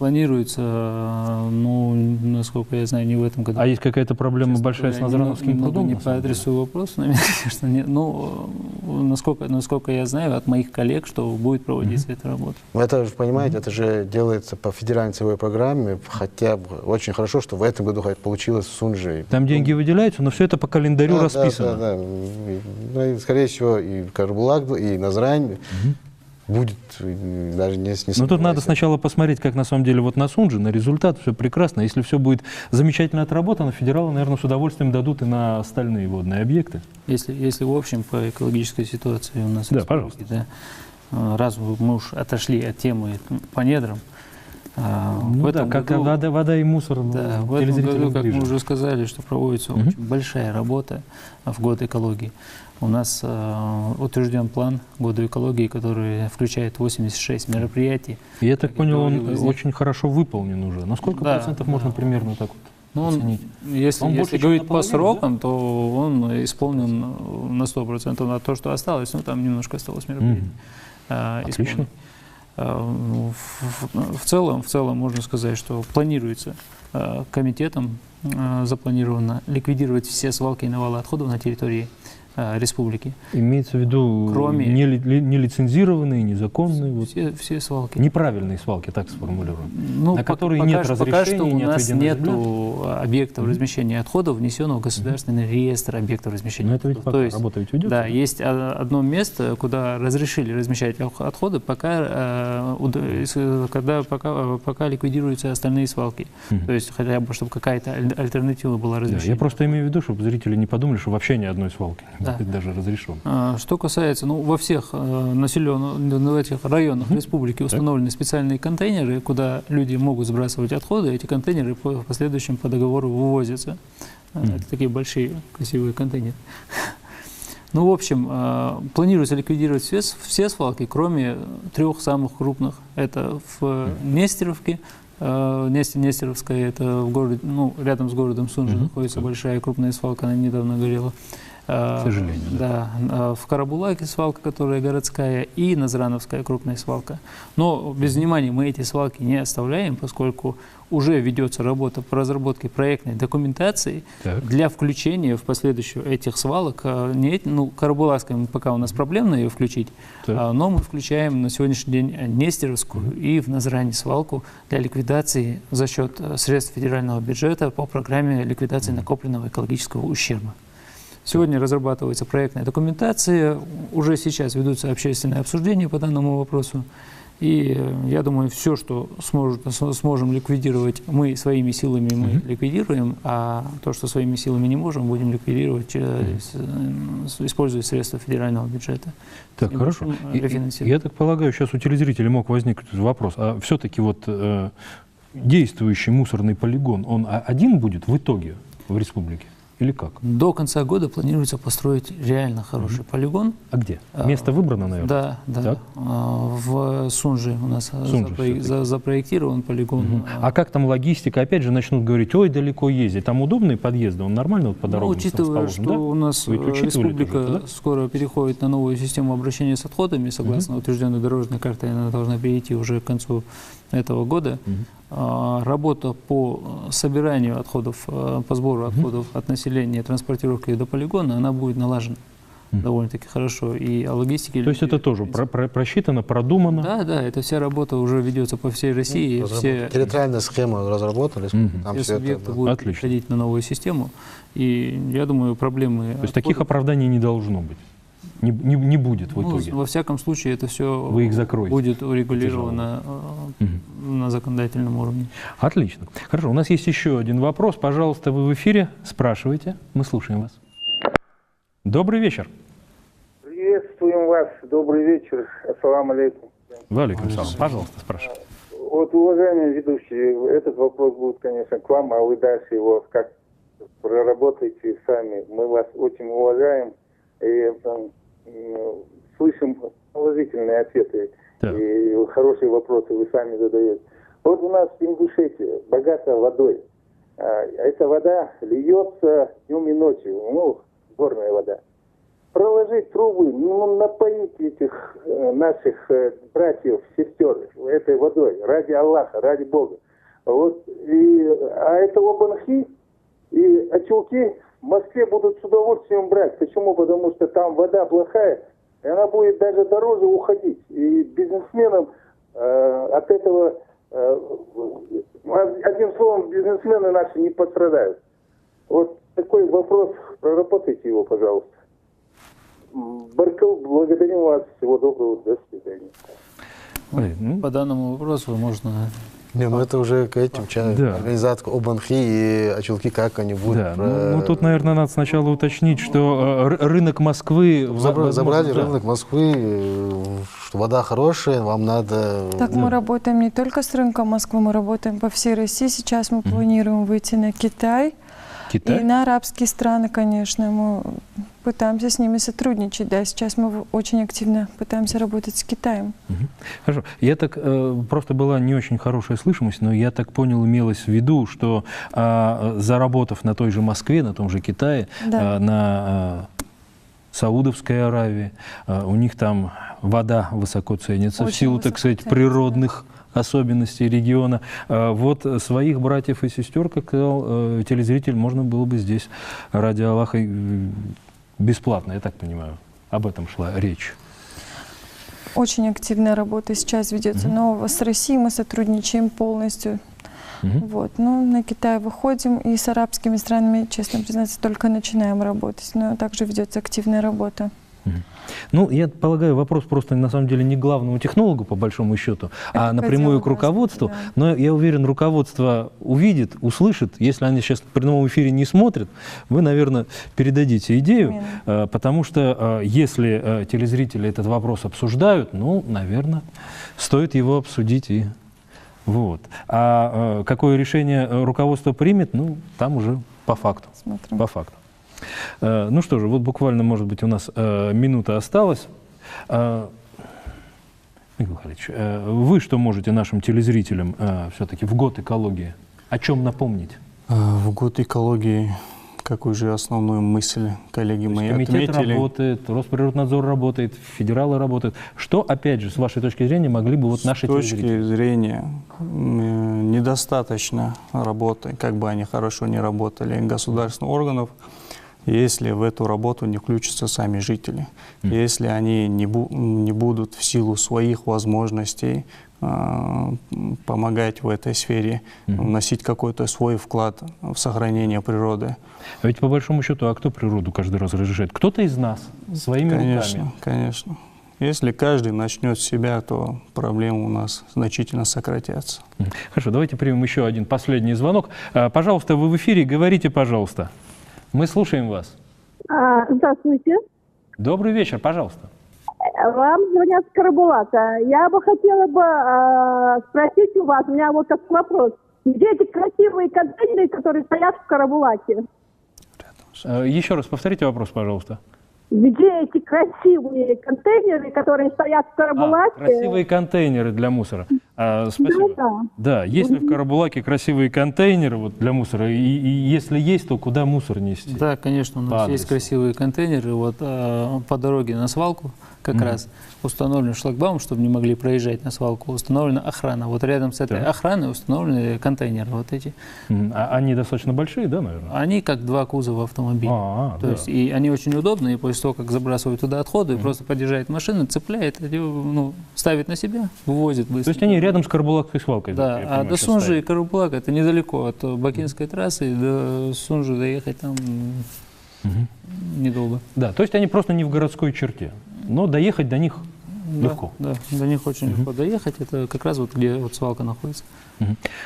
ну, насколько я знаю, не в этом году. А есть какая-то проблема большая с Назрановским прудом? Не по адресу вопроса, конечно, нет. Ну, насколько я знаю от моих коллег, что будет проводиться эта работа. Это, понимаете, это же делается по федеральной целевой программе, хотя бы очень хорошо, что в этом году получилось в Сунже. Там деньги выделяются, но все это по календарю расписано. Да. Ну, и, скорее всего, и Карабулак, и Назрань будет даже не Но тут надо сначала посмотреть, как на самом деле вот на Сунже, на результат, все прекрасно. Если все будет замечательно отработано, федералы, наверное, с удовольствием дадут и на остальные водные объекты. Если в общем по экологической ситуации у нас... Да, пожалуйста. Да, раз мы уж отошли от темы по недрам, в этом году, вода и мусор. Да, в этом году, как мы уже сказали, что проводится очень большая работа в год экологии. У нас утвержден план года экологии, который включает 86 мероприятий. И я так понял, он очень хорошо выполнен уже. На сколько процентов можно примерно так вот оценить? Если говорить по срокам, то он исполнен на 100%. На то, что осталось, ну там немножко осталось мероприятий. Отлично. В целом можно сказать, что планируется комитетом, запланировано ликвидировать все свалки и навалы отходов на территории республики. Имеется в виду нелицензированные, незаконные? Все свалки. Неправильные свалки, так сформулируем. Ну, на которые нет разрешения. Пока что у нас нет объектов размещения отходов, внесенного в государственный реестр объектов размещения отходов. То есть работа ведь ведется? Да, есть одно место, куда разрешили размещать отходы, пока ликвидируются остальные свалки. То есть хотя бы, чтобы какая-то альтернатива была размещена. Я просто имею в виду, чтобы зрители не подумали, что вообще ни одной свалки даже разрешен. Что касается, во всех населенных, в этих районах республики установлены специальные контейнеры, куда люди могут сбрасывать отходы, эти контейнеры в последующем по договору вывозятся. Это такие большие красивые контейнеры. Ну, в общем, планируется ликвидировать все свалки, кроме 3 самых крупных. Это в Нестеровке. Нестеровская, это в городе, рядом с городом Сунже находится большая крупная свалка, она недавно горела. К сожалению. Да. В Карабулаке свалка, которая городская, и Назрановская крупная свалка. Но без внимания мы эти свалки не оставляем, поскольку уже ведется работа по разработке проектной документации для включения в последующую этих свалок. Карабулакская пока у нас проблемно ее включить, но мы включаем на сегодняшний день Нестеровскую и в Назране свалку для ликвидации за счет средств федерального бюджета по программе ликвидации накопленного экологического ущерба. Сегодня разрабатывается проектная документация, уже сейчас ведутся общественные обсуждения по данному вопросу. И я думаю, все, что сможем ликвидировать мы своими силами, мы ликвидируем, а то, что своими силами не можем, будем ликвидировать, используя средства федерального бюджета. Так, хорошо. Я так полагаю, сейчас у телезрителей мог возникнуть вопрос, а все-таки вот действующий мусорный полигон, он один будет в итоге в республике? Или как? До конца года планируется построить реально хороший полигон. А где? Место выбрано, наверное? Да. В Сунже у нас запроектирован полигон. А как там логистика? Опять же начнут говорить, ой, далеко ездить. Там удобные подъезды, он нормально по дорогам учитывая, что у нас республика скоро переходит на новую систему обращения с отходами, согласно утвержденной дорожной карте, она должна перейти уже к концу этого года. Работа по собиранию отходов, по сбору отходов от населения, транспортировке до полигона, она будет налажена довольно-таки хорошо. И о логистике... То есть это тоже просчитано, продумано? Да, эта вся работа уже ведется по всей России. Территориальная схема разработали. Все субъекты будут переходить на новую систему. И я думаю, проблемы... То есть таких оправданий не должно быть? Не будет в итоге? Во всяком случае, это все Вы их закроете. Будет урегулировано на законодательном уровне. Отлично. Хорошо, у нас есть еще один вопрос. Пожалуйста, вы в эфире, спрашивайте, мы слушаем вас. Добрый вечер. Приветствуем вас, добрый вечер, ассаламу алейкум. Валейкум салам, пожалуйста, спрашивайте. Вот, уважаемые ведущие, этот вопрос будет, конечно, к вам, а вы дальше его как проработаете сами. Мы вас очень уважаем и слышим положительные ответы и хорошие вопросы вы сами задаете. Вот у нас в Ингушетии богата водой. эта вода льется днем и ночью, ну, горная вода. Проложить трубы, ну, напоить этих наших братьев, сестер этой водой, ради Аллаха, ради Бога. Вот, а это Обанхи и Очелки в Москве будут с удовольствием брать. Почему? Потому что там вода плохая, и она будет даже дороже уходить. И бизнесменам от этого, одним словом, бизнесмены наши не пострадают. Вот такой вопрос, проработайте его, пожалуйста. Баркал, благодарим вас. Всего доброго. До свидания. По данному вопросу можно... Не, ну это уже к этим, да. Организация Обанхи и Очелки, как они будут... Да, ну тут, наверное, надо сначала уточнить, что рынок Москвы... Забрали рынок Москвы, что вода хорошая, вам надо... Так мы работаем не только с рынком Москвы, мы работаем по всей России. Сейчас мы планируем выйти на Китай. И на арабские страны, конечно, мы пытаемся с ними сотрудничать. Да, сейчас мы очень активно пытаемся работать с Китаем. Хорошо. Я так, просто была не очень хорошая слышимость, но я так понял, имелось в виду, что заработав на той же Москве, на том же Китае, да. На Саудовской Аравии, у них там вода высоко ценится очень в силу, так сказать, природных особенностей региона. Вот своих братьев и сестер, как сказал телезритель, можно было бы здесь ради Аллаха бесплатно, я так понимаю. Об этом шла речь. Очень активная работа сейчас ведется, но с Россией мы сотрудничаем полностью. Вот. Ну, на Китай выходим, и с арабскими странами, честно признаться, только начинаем работать, но также ведется активная работа. Ну, я полагаю, вопрос просто на самом деле не главному технологу, по большому счету, а напрямую к руководству. Да. Но я уверен, руководство увидит, услышит. Если они сейчас в прямом эфире не смотрят, вы, наверное, передадите идею, потому что если телезрители этот вопрос обсуждают, ну, наверное, стоит его обсудить и... Вот. А какое решение руководство примет, ну, там уже по факту. Смотрим. По факту. Ну что же, вот буквально, может быть, у нас минута осталась. Михаил Михайлович, вы что можете нашим телезрителям все-таки в год экологии? О чем напомнить? В год экологии какую же основную мысль коллеги мои отметили? Комитет работает, Росприроднадзор работает, федералы работают. Что, опять же, с вашей точки зрения, могли бы вот наши телезрители? С точки зрения недостаточно работы, как бы они хорошо не работали, государственных органов, если в эту работу не включатся сами жители, если они не будут в силу своих возможностей помогать в этой сфере, вносить какой-то свой вклад в сохранение природы. А ведь по большому счету, а кто природу каждый раз разрешает? Кто-то из нас, своими руками. Конечно. Если каждый начнет с себя, то проблемы у нас значительно сократятся. Хорошо, давайте примем еще один последний звонок. Пожалуйста, вы в эфире, говорите, пожалуйста. Мы слушаем вас. Здравствуйте. Добрый вечер, пожалуйста. Вам звонят с Карабулака. Я бы хотела спросить у вас, у меня вот такой вопрос. Где эти красивые контейнеры, которые стоят в Карабулаке? Еще раз повторите вопрос, пожалуйста. Где эти красивые контейнеры, которые стоят в Карабулаке? Красивые контейнеры для мусора. Спасибо. Да, есть ли в Карабулаке красивые контейнеры вот, для мусора? И если есть, то куда мусор нести? Да, конечно, у нас есть красивые контейнеры. Вот по дороге на свалку как раз установлен шлагбаум, чтобы не могли проезжать на свалку. Установлена охрана. Вот рядом с этой охраной установлены контейнеры вот эти. Они достаточно большие, да, наверное? Они как два кузова автомобиля. То есть, и они очень удобные. После того, как забрасывают туда отходы, просто подъезжает машина, цепляет, ставит на себя, вывозит быстро. То есть они рядом с Карабулакской свалкой? Да, а до Сунжи и Карабулак это недалеко от Бакинской трассы, до Сунжи доехать там недолго. Да, то есть они просто не в городской черте, но доехать до них легко. Да, до них очень легко доехать, это как раз вот где вот свалка находится.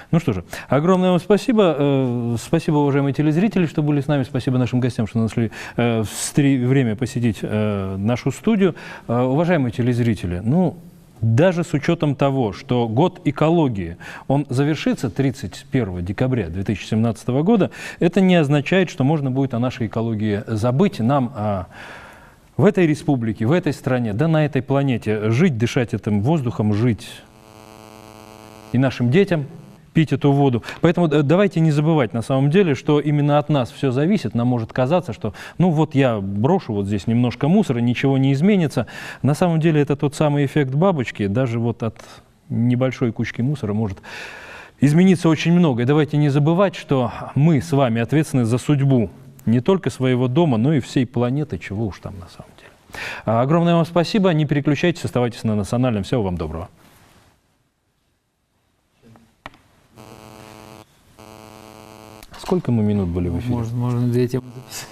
Ну что же, огромное вам спасибо. Спасибо, уважаемые телезрители, что были с нами. Спасибо нашим гостям, что нашли время посетить нашу студию. Уважаемые телезрители, ну, даже с учетом того, что год экологии, он завершится 31 декабря 2017 года, это не означает, что можно будет о нашей экологии забыть. Нам в этой республике, в этой стране, да на этой планете жить, дышать этим воздухом, жить и нашим детям, пить эту воду. Поэтому давайте не забывать на самом деле, что именно от нас все зависит. Нам может казаться, что ну вот я брошу вот здесь немножко мусора, ничего не изменится. На самом деле это тот самый эффект бабочки. Даже вот от небольшой кучки мусора может измениться очень много. И давайте не забывать, что мы с вами ответственны за судьбу не только своего дома, но и всей планеты, чего уж там на самом деле. Огромное вам спасибо. Не переключайтесь, оставайтесь на Национальном. Всего вам доброго. Сколько мы минут были в эфире? Можно 2 темы записать.